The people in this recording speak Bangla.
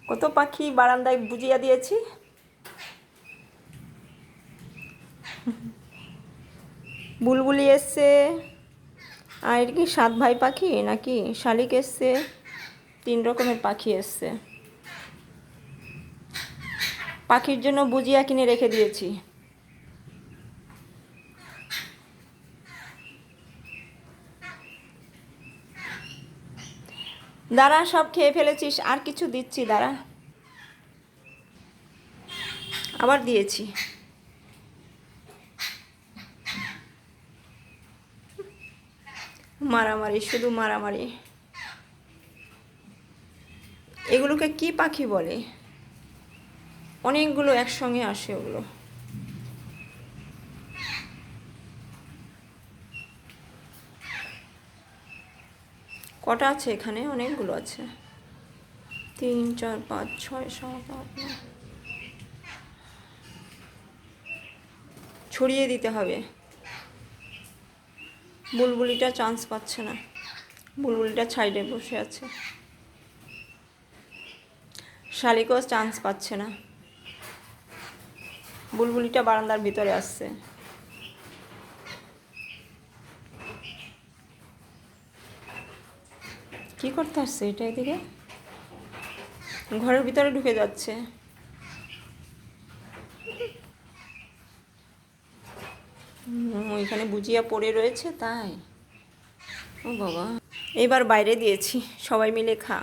কত পাখি বারান্দায় বুজিয়া দিয়েছি। বুলবুলি এসছে, আর এটা কি 7 ভাই পাখি নাকি শালিক এসছে, 3 রকমের পাখি এসছে। পাখির জন্য বুজিয়া কিনে রেখে দিয়েছি। দাঁড়া, সব খেয়ে ফেলেছিস, আর কিছু দিচ্ছি, দাঁড়া। আবার দিয়েছি। মারামারি, শুধু মারামারি। এগুলোকে কি পাখি বলে? অনেকগুলো একসঙ্গে আসে ওগুলো। কটা আছে এখানে? অনেকগুলো আছে। 3 4 5 6 7 8 9। ছড়িয়ে দিতে হবে। বুলবুলিটা চান্স পাচ্ছে না, বুলবুলিটা সাইডে বসে আছে। শালিকও চান্স পাচ্ছে না, বুলবুলিটা বারান্দার ভিতরে আসছে। কি করতে আসছে এটা? এদিকে ঘরের ভিতরে ঢুকে যাচ্ছে। ওইখানে বুজিয়া পড়ে রয়েছে তাই। ও বাবা, এবার বাইরে দিয়েছি, সবাই মিলে খা।